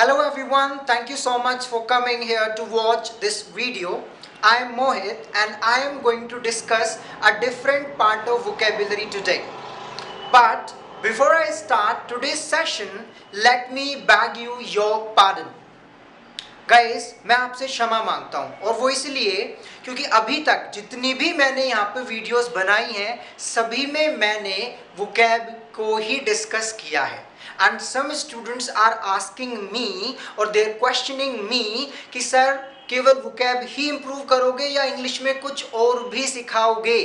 Hello everyone, thank you so much for coming here to watch this video. I am Mohit and I am going to discuss a different part of vocabulary today. But before I start today's session, let me beg you your pardon. Guys मैं आपसे क्षमा मांगता हूँ और वो इसलिए क्योंकि अभी तक जितनी भी मैंने यहाँ पे वीडियोस बनाई हैं सभी में मैंने वोकैब को ही डिस्कस किया है and some students are asking me और दे आर क्वेश्चनिंग मी कि सर केवल वोकैब ही इम्प्रूव करोगे या इंग्लिश में कुछ और भी सिखाओगे.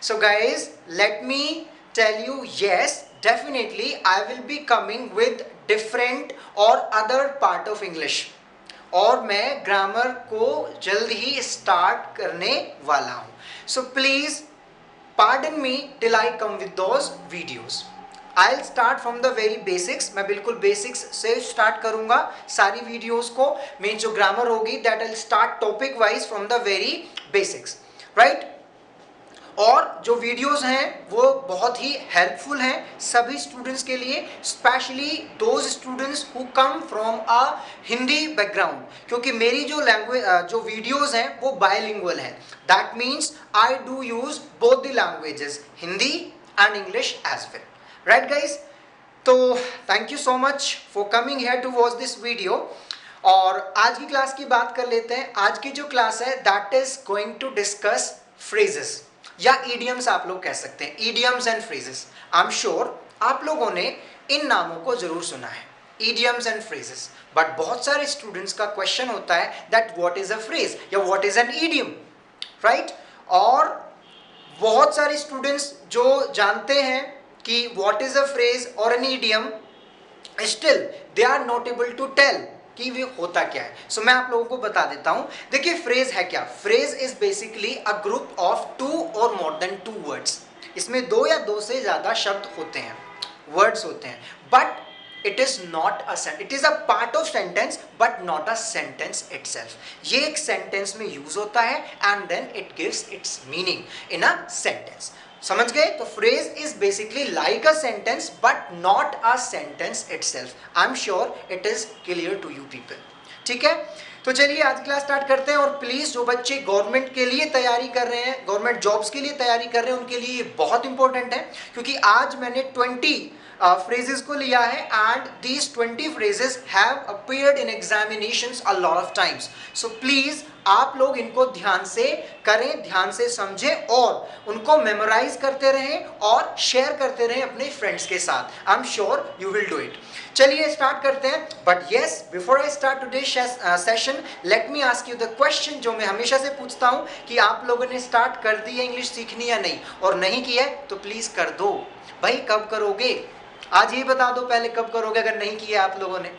So guys let me tell you yes definitely I will be coming with different or other part of English और मैं ग्रामर को जल्द ही स्टार्ट करने वाला हूं. So please pardon me till I come with those videos. I will start from the very basics. मैं बिल्कुल basics से स्टार्ट करूंगा सारी वीडियोस को. मेन जो ग्रामर होगी that I will start topic wise from the very basics, right. और जो वीडियोस हैं वो बहुत ही हेल्पफुल हैं सभी स्टूडेंट्स के लिए, specially those students who come from a Hindi background, क्योंकि मेरी जो लैंग्वेज जो वीडियोस हैं वो बायलिंगुअल हैं. That means I do use both the languages Hindi and English as well, right guys. तो thank you so much for coming here to watch this video. और आज की क्लास की बात कर लेते हैं. आज की जो क्लास है that is going to discuss phrases या ईडियम्स आप लोग कह सकते हैं. Idioms and phrases. I am sure आप लोगों ने इन नामों को जरूर सुना है, ईडियम्स एंड फ्रेजेस. बट बहुत सारे स्टूडेंट्स का क्वेश्चन होता है that what is a phrase या what is an idiom, right. और बहुत सारे स्टूडेंट्स जो जानते हैं कि व्हाट इज अ फ्रेज और an idiom, still they are not able to tell कि वे होता क्या है. सो मैं आप लोगों को बता देता हूं. देखिए फ्रेज है क्या. Phrase is basically a group of two or more then two words. इसमें दो या दो से ज्यादा शब्द होते हैं, वर्ड्स होते हैं. But it is not a sentence. It is a part of sentence but not a sentence itself. ये एक सेंटेंस में यूज होता है and then it gives its meaning in a sentence. समझ गए. तो phrase is basically like a sentence but not a sentence itself. I am sure it is clear to you people. ठीक है. तो चलिए आज क्लास स्टार्ट करते हैं. और प्लीज जो बच्चे गवर्नमेंट के लिए तैयारी कर रहे हैं, गवर्नमेंट जॉब्स के लिए तैयारी कर रहे हैं, उनके लिए ये बहुत इंपॉर्टेंट है क्योंकि आज मैंने 20 phrases को लिया है and these 20 phrases have appeared in examinations a lot of times. So please आप लोग इनको ध्यान से करें, ध्यान से समझें और उनको मेमोराइज करते रहें और शेयर करते रहें अपने फ्रेंड्स के साथ. आई am sure you will do it. चलिए स्टार्ट करते हैं. But yes before I start today session let me ask you the question जो मैं हमेशा से पूछता हूं कि आप लोगों ने स्टार्ट कर दी है इंग्लिश सीखनी या नहीं, और नहीं किया है तो प्लीज कर दो. भाई कब करोगे आज ये बता दो पहले, कब करोगे अगर नहीं किया आप लोगों ने.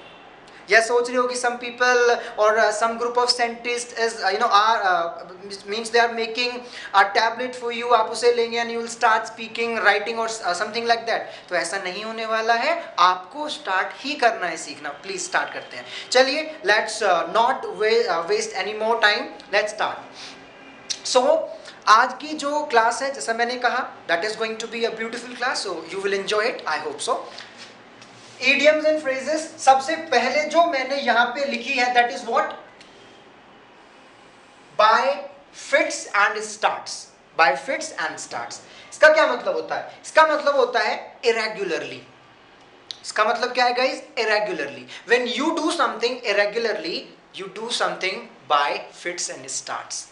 या सोच रहे हो कि some people or some group of scientist is you know are means they are making a tablet for you, आप उसे लेंगे and you will start speaking writing or something like that. तो ऐसा नहीं होने वाला है, आपको स्टार्ट ही करना है सीखना. प्लीज स्टार्ट करते हैं. चलिए let's not waste any more time, let's start. So आज की जो क्लास है जैसा मैंने कहा that is going to be a beautiful class, so you will enjoy it, I hope so. idioms and phrases. सबसे पहले जो मैंने यहां पे लिखी है that is what, by fits and starts. By fits and starts. इसका क्या मतलब होता है. इसका मतलब होता है इरेगुलरली. इसका मतलब क्या है guys, irregularly. When you do something irregularly you do something bye fits and starts,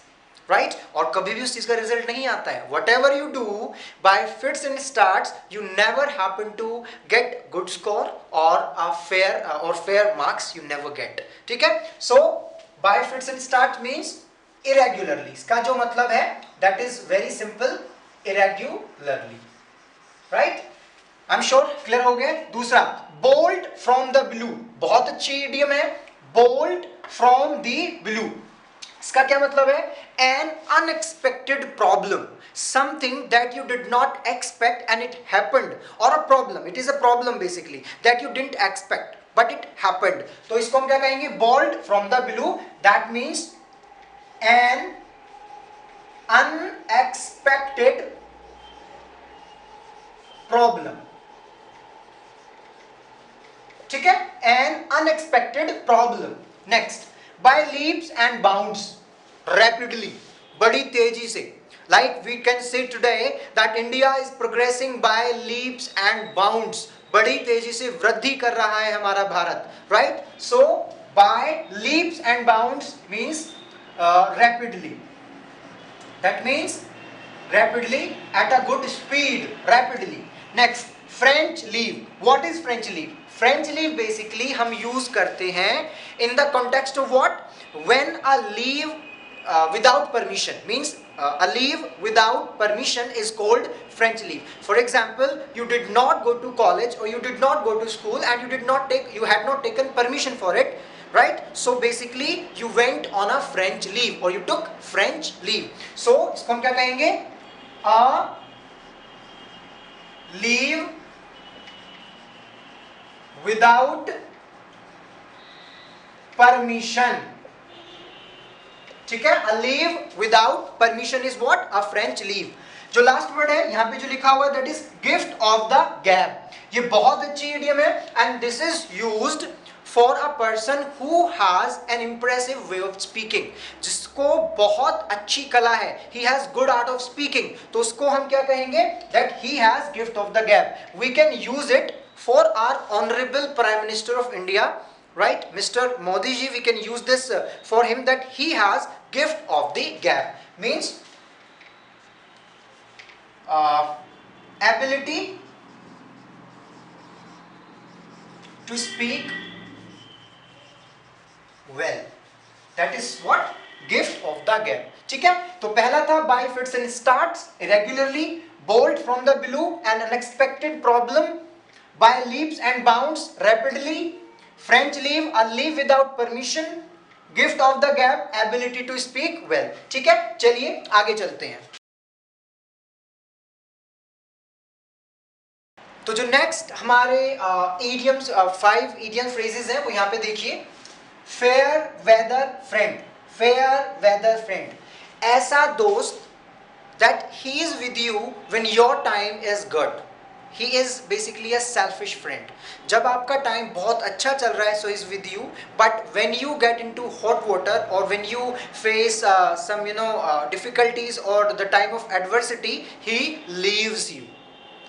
right. और कभी भी उस चीज का रिजल्ट नहीं आता है. Whatever you do by fits and starts you never happen to get good score और fair marks you never get. ठीक है. So by fits and start means irregularly. इसका जो मतलब है that is very simple, irregularly, right. I am sure clear हो गया. दूसरा बोल्ड फ्रॉम द ब्लू. बहुत अच्छी इडियम है, बोल्ड फ्रॉम द ब्लू. इसका क्या मतलब है, an unexpected problem, something that you did not expect and it happened, और a problem, it is a problem basically that you didn't expect but it happened. तो इसको हम क्या कहेंगे, bolt from the blue. That means an unexpected problem. ठीक है, an unexpected unexpected problem. Next, by leaps and bounds, rapidly, बड़ी तेजी से. Like we can say today that India is progressing by leaps and bounds. बड़ी तेजी से वृद्धि कर रहा है हमारा Bharat. Right? So by leaps and bounds means rapidly. That means rapidly, at a good speed, rapidly. Next, French leave. What is French leave? French leave basically हम use करते हैं in the context of what? When a leave without permission means a leave without permission is called French leave. For example, you did not go to college or you did not go to school and you had not taken permission for it, right? So basically you went on a French leave or you took French leave. So इसको हम क्या कहेंगे? A leave without permission. ठीक है? A leave without permission is what? A French leave. जो last word है यहां पे जो लिखा हुआ है that is gift of the gab. ये बहुत अच्छी इडियम है and this is used for a person who has an impressive way of speaking. जिसको बहुत अच्छी कला है, he has good art of speaking, तो उसको हम क्या कहेंगे? That he has gift of the gab. We can use it for our honourable prime minister of India, right, Mr. Modi ji. We can use this for him that he has gift of the gab. Means ability to speak well. That is what? Gift of the gab. ठीक है? तो पहला था by fits and starts, irregularly, bolt from the blue, an unexpected problem, by leaps and bounds, rapidly, French leave, a leave without permission, gift of the gab, ability to speak well. ठीक है, चलिए आगे चलते हैं. तो जो next हमारे idioms 5 idiom phrases हैं वो यहाँ पे देखिए. Fair weather friend, fair weather friend, ऐसा दोस्त that he is with you when your time is good. He is basically a selfish friend. जब आपका टाइम बहुत अच्छा चल रहा है so he is with you, but when you get into hot water or when you face some difficulties or the time of adversity, he leaves you,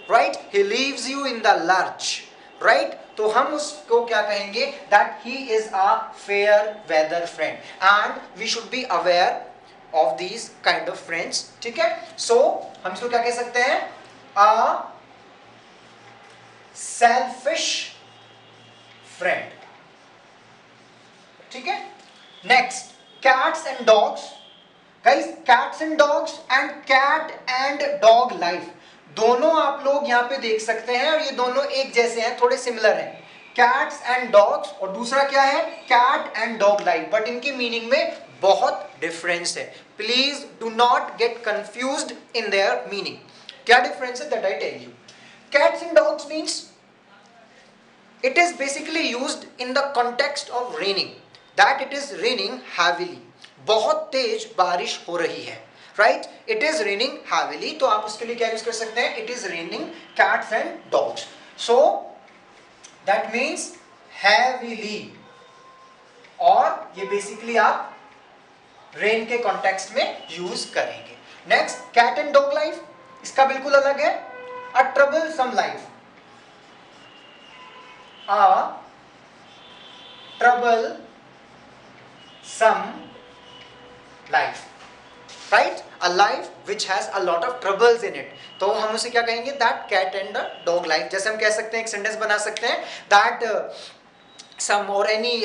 right? He leaves you in the lurch, right? तो हम उसको क्या कहेंगे? That he is a fair weather friend and we should be aware of these kind of friends. ठीक है? So हम इसको क्या कह सकते हैं? A selfish friend. ठीक है? Next, cats and dogs. Guys, cats and dogs and cat and dog life. दोनों आप लोग यहाँ पे देख सकते हैं और ये दोनों एक जैसे हैं, थोड़े सिमिलर हैं. Cats and dogs और दूसरा क्या है? Cat and dog life. But इनकी मीनिंग में बहुत डिफरेंस है. Please do not get confused in their meaning. क्या डिफरेंस है? That I tell you. Cats and dogs means it is basically used in the context of raining, that it is raining heavily. बहुत तेज बारिश हो रही है, right? It is raining heavily. तो आप उसके लिए क्या यूज कर सकते हैं? It is raining cats and dogs. So that means heavily. और ये बेसिकली आप रेन के कॉन्टेक्स्ट में यूज करेंगे. Next, cat and dog life. इसका बिल्कुल अलग है. A troublesome life. A troublesome life, right? A life which has a lot of troubles in it. तो हम उसे क्या कहेंगे? That cat and dog life. जैसे हम कह सकते हैं, एक सेंटेंस बना सकते हैं that some or any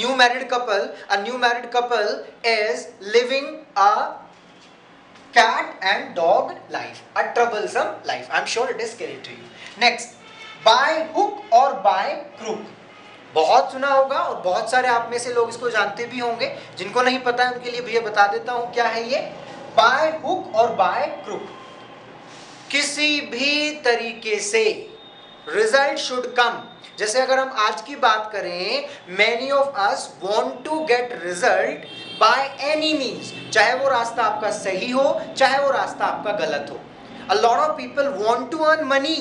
new married couple is living a cat and dog life, a troublesome life. I'm sure it is clear to you. Next, by hook or by crook. बहुत सुना होगा और बहुत सारे आप में से लोग इसको जानते भी होंगे. जिनको नहीं पता है उनके लिए भैया बता देता हूँ क्या है ये. by hook और by crook, किसी भी तरीके से रिजल्ट शुड कम. जैसे अगर हम आज की बात करें, many of us want to get result by any means. चाहे वो रास्ता आपका सही हो, चाहे वो रास्ता आपका गलत हो. A lot of people want to earn money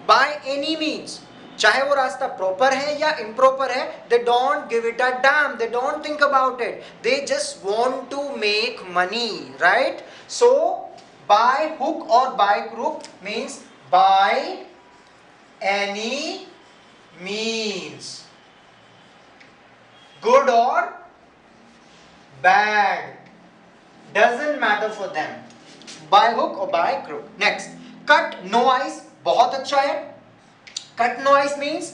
by any means. चाहे वो रास्ता प्रॉपर है या इम्प्रॉपर है, they don't give it a damn, they don't think about it, they just want to make money, right? So by hook or by crook means by any means, good or bad, doesn't matter for them, by hook or by crook. Next, cut no ice, बहुत अच्छा है. cut no ice means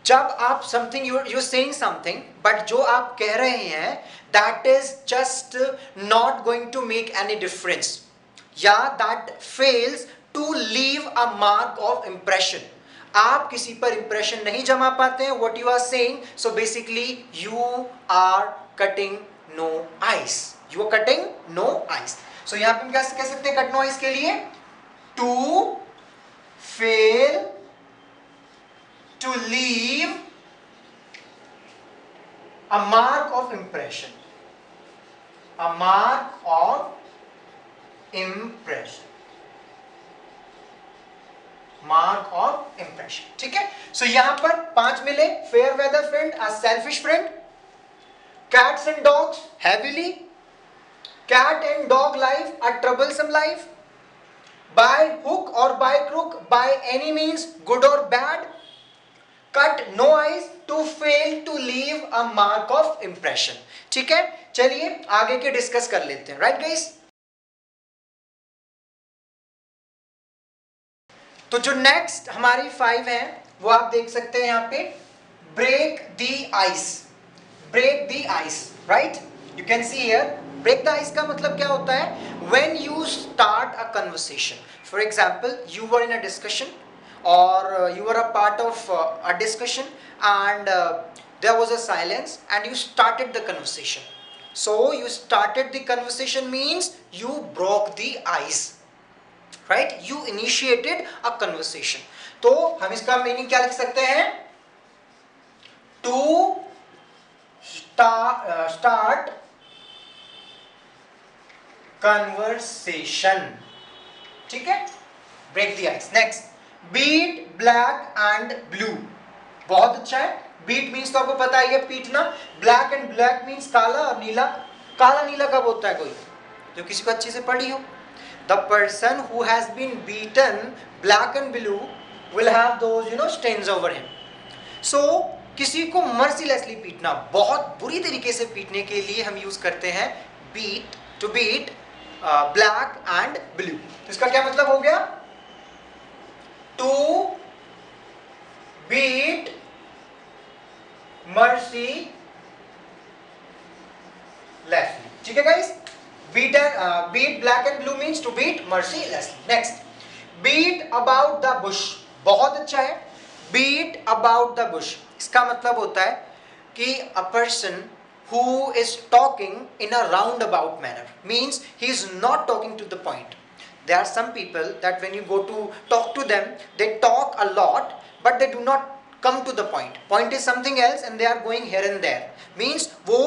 जब आप something you're saying something but जो आप कह रहे हैं that is just not going to make any difference, या that fails to leave a mark of impression. आप किसी पर इंप्रेशन नहीं जमा पाते हैं what you are saying, so basically you are cutting no ice, you are cutting no ice. so यहाँ पे हम क्या कह सकते हैं cut no ice के लिए? to fail to leave a mark of impression, a mark of impression, mark of impression. ठीक है, सो यहां पर 5 मिले. Fair weather friend, a selfish friend, cats and dogs heavily, cat and dog life, a troublesome life, by hook or by crook, by any means, good or bad, cut no ice, to fail to leave a mark of impression. ठीक है, चलिए आगे के discuss कर लेते हैं. Right guys, तो जो नेक्स्ट हमारी 5 है वो आप देख सकते हैं यहाँ पे, break the ice. Break the ice, right? You can see here. Break the ice का मतलब क्या होता है? When you start a conversation, for example you were in a discussion or you were a part of a discussion and there was a silence and you started the conversation. So you started the conversation means you broke the ice, right? You initiated a conversation. तो हम इसका meaning क्या लिख सकते हैं? To start conversation. ठीक है, break the ice. Next, beat black and blue. बहुत अच्छा है. बीट मीन्स तो आपको पता ही है, पीटना. ब्लैक एंड ब्लैक मीन्स काला और नीला. काला नीला कब होता है? कोई जो किसी को अच्छे से पढ़ी हो. The person who has been beaten black and blue will have those stains over him. So किसी को mercilessly पीटना, बहुत बुरी तरीके से पीटने के लिए हम यूज करते हैं beat, to beat black and blue. तो इसका क्या मतलब हो गया? To beat mercilessly. ठीक है guys? Beat black and blue means to beat mercilessly. Next, beat about the bush. बहुत अच्छा है. Beat about the bush. इसका मतलब होता है कि a person who is talking in a roundabout manner means he is not talking to the point. There are some people that when you go to talk to them, they talk a lot, but they do not come to the point. Point is something else and they are going here and there. Means वो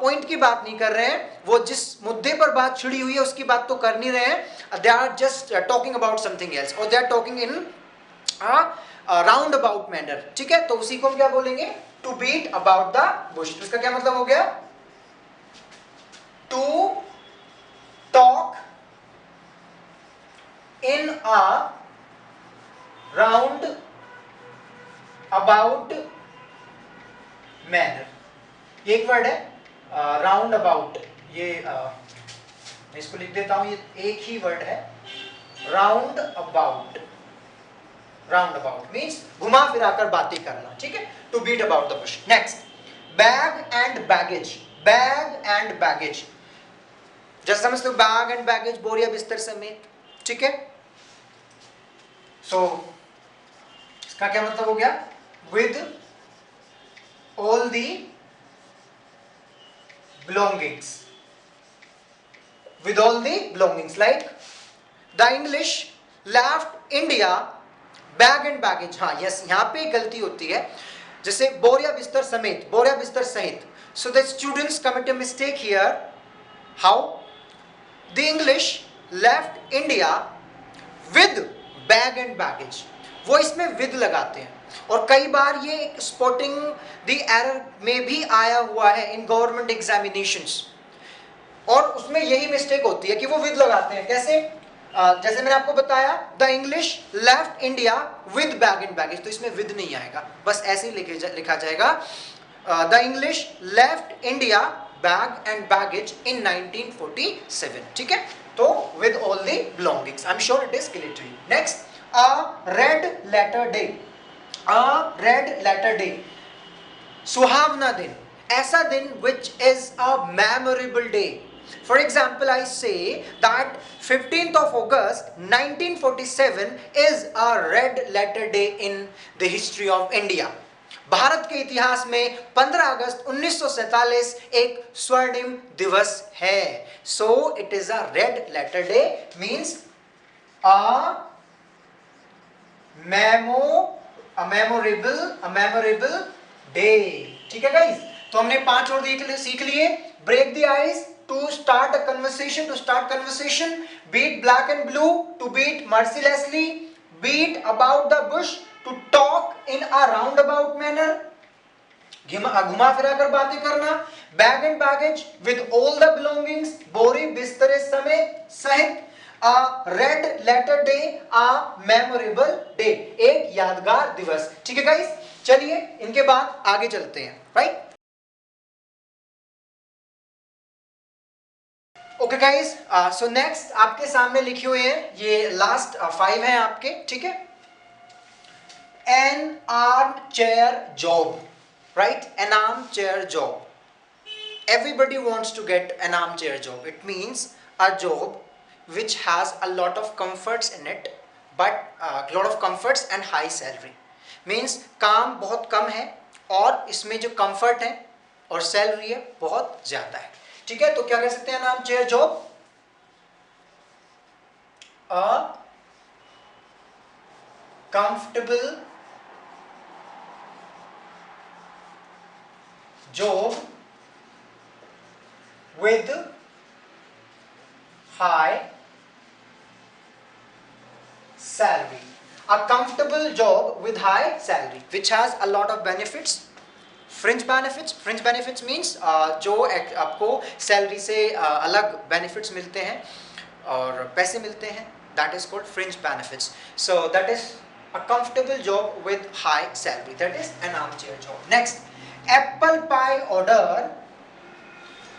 point की बात नहीं कर रहे हैं, वो जिस मुद्दे पर बात छिड़ी हुई है उसकी बात तो कर नहीं रहे हैं. They are just talking about something else or they are talking in a roundabout manner. ठीक है, तो उसी को हम क्या बोलेंगे? To beat about the bush. तो इसका क्या मतलब हो गया? To talk in a round about manner. ये एक वर्ड है राउंड अबाउट. ये मैं इसको लिख देता हूं, ये एक ही वर्ड है, round about. Round about means घुमा फिरा कर बातें करना. ठीक है, to beat about the bush. Next, bag and baggage. Bag and baggage जैसे समझते हो, बैग एंड बैगेज, बोरिया बिस्तर समेत. ठीक है, सो इसका क्या मतलब हो गया? with all the belongings. With all the belongings, like the English left India bag and baggage. हाँ, yes, यहाँ पे गलती होती है, जैसे बोरिया बिस्तर समेत, बोरिया बिस्तर सहित. So the students commit a mistake here. How? The English left India with bag and baggage. वो इसमें with लगाते हैं. और कई बार ये स्पॉटिंग द एरर में भी आया हुआ है इन गवर्नमेंट एग्जामिनेशंस, और उसमें यही मिस्टेक होती है कि वो विद लगाते हैं। कैसे? जैसे मैंने आपको बताया, the English left India with bag and baggage, तो इसमें विद नहीं आएगा, बस ऐसे ही लिखा जाएगा, the English left India bag and baggage in 1947। ठीक है, तो with all the belongings. I am sure it is clear to you. Next, a red letter day. A red letter day, सुहावना दिन, ऐसा दिन which is a memorable day. For example, I say that 15th of August 1947 is a red letter day in the history of India. Bharat के इतिहास में 15 अगस्त 1947 एक स्वर्णिम दिवस है. So it is a red letter day, means a memorable day. ठीक है guys, तो हमने 5 और सीख लिए. Break the ice to start a conversation, beat black and blue to beat mercilessly, beat about the bush to talk in a round about manner, घुमा फिरा कर बातें करना, bag and baggage with all the belongings, बोरी बिस्तरे सहित, a red letter day, a memorable day, एक यादगार दिवस. ठीक है गाइस, चलिए इनके बाद आगे चलते हैं. Right, okay guys, so next आपके सामने लिखे हुए हैं, ये लास्ट 5 हैं आपके. ठीक है, an armchair job. Right, an armchair job. Everybody wants to get an armchair job. It means a job which has a lot of comforts in it, but lot of comforts and high salary. Means काम बहुत कम है और इसमें जो comfort है और salary है बहुत ज़्यादा है. ठीक है, तो क्या कह सकते हैं नाम chair job? A comfortable job with high salary. A comfortable job with high salary which has a lot of benefits. Fringe benefits means जो आपको सैलरी से अलग benefits मिलते हैं और पैसे मिलते हैं, that is called fringe benefits. So that is a comfortable job with high salary, that is an armchair job. Next, apple pie order.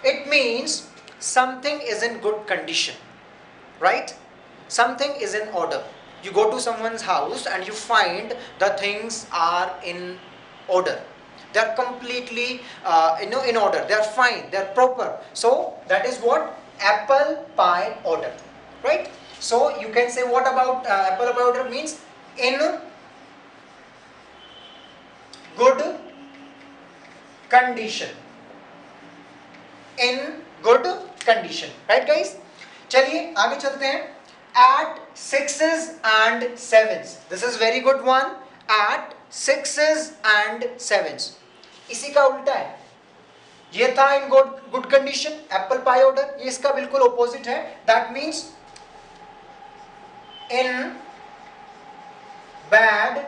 It means something is in good condition, right? Something is in order. You go to someone's house and you find the things are in order. They are completely in order. They are fine. They are proper. So that is what apple pie order, right? So you can say, what about apple pie order? Means in good condition. In good condition, right guys? चलिए आगे चलते हैं. At 6s and 7s. This is very good one. At 6s and 7s. इसी का उल्टा है. ये था in good condition, apple pie order. ये इसका बिल्कुल opposite है. That means in bad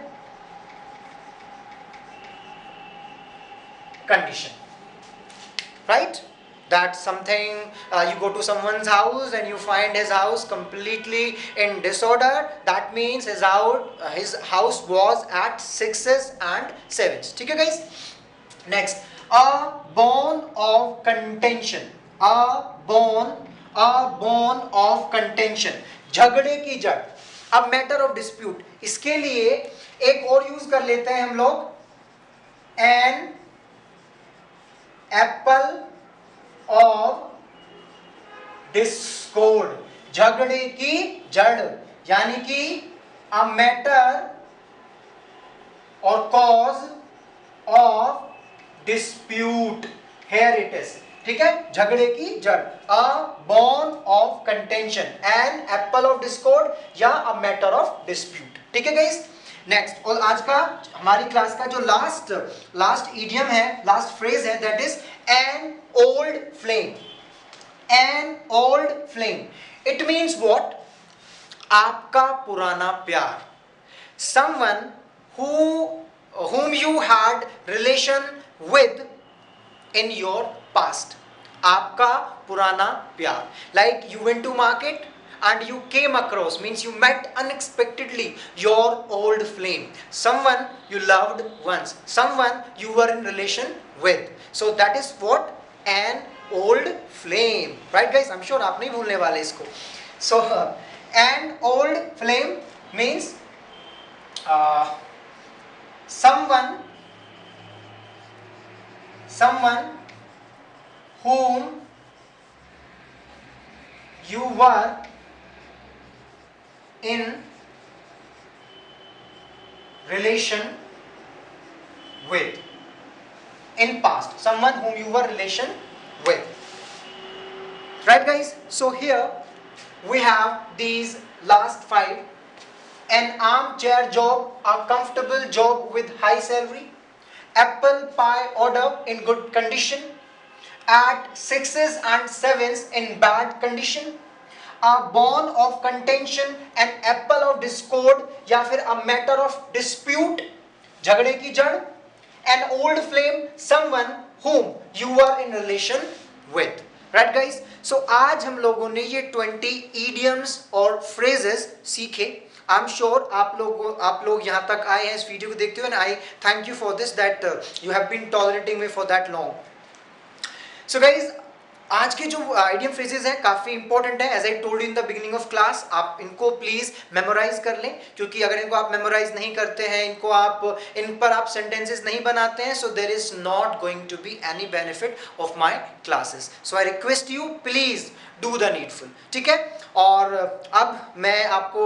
condition, right? That something, you go to someone's house and you find his house completely in disorder. That means his house was at 6s and 7s. ठीक है guys? Next, a bone of contention. A bone of contention. झगड़े की जड़. अब matter of dispute. इसके लिए एक और यूज कर लेते हैं हम लोग, an apple of discord. झगड़े की जड़, यानी कि a matter or cause of dispute. Here it is. ठीक है, झगड़े की जड़, a bone of contention, an apple of discord या a matter of dispute. ठीक है गाइस? नेक्स्ट, और आज का हमारी क्लास का जो लास्ट इडियम है, लास्ट फ्रेज है, that is an old flame. An old flame. It means what? आपका पुराना प्यार. Someone who whom you had relation with in your past. आपका पुराना प्यार. Like you went to market and you came across, means you met unexpectedly your old flame, someone you loved once, someone you were in relation with. So that is what an old flame, right guys? I'm sure आप नहीं भूलने वाले इसको. So an old flame means someone whom you were in relation with in past, someone whom you were relation with, right guys? So here we have these last 5: an armchair job, a comfortable job with high salary, apple pie order in good condition, at 6s and 7s in bad condition, a bone of contention, an apple of discord या फिर a matter of dispute, झगड़े की जड़, an old flame, someone whom you are in relation with, right guys? So आज हम लोगों ने ये 20 idioms और phrases सीखे. I'm sure आप लोग यहाँ तक आए हैं इस वीडियो को देखते हुए, and I thank you for this, that you have been tolerating me for that long. So guys, आज के जो idiom phrases हैं काफ़ी इंपॉर्टेंट है. As I told in the beginning of class, आप इनको प्लीज मेमोराइज कर लें, क्योंकि अगर इनको आप मेमोराइज नहीं करते हैं, इन पर आप सेंटेंसेस नहीं बनाते हैं, so there is not going to be any benefit of my classes. So I request you, please do the needful. ठीक है? और अब मैं आपको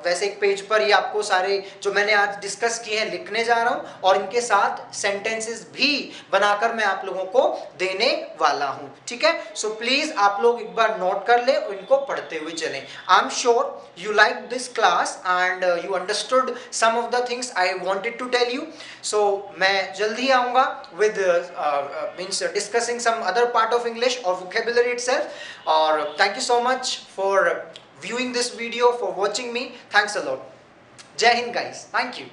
वैसे एक पेज पर ये आपको सारे जो मैंने आज डिस्कस किए हैं लिखने जा रहा हूँ, और इनके साथ सेंटेंसेस भी बनाकर मैं आप लोगों को देने वाला हूँ. ठीक है? सो प्लीज आप लोग एक बार नोट कर ले और इनको पढ़ते हुए चलें. आई am sure you liked this class and you understood some of the things I wanted to tell you. So मैं जल्दी आऊँगा with means discussing some other part of English or vocabulary itself. और thank you so much for viewing this video, for watching me. Thanks a lot. Jai Hind guys. Thank you.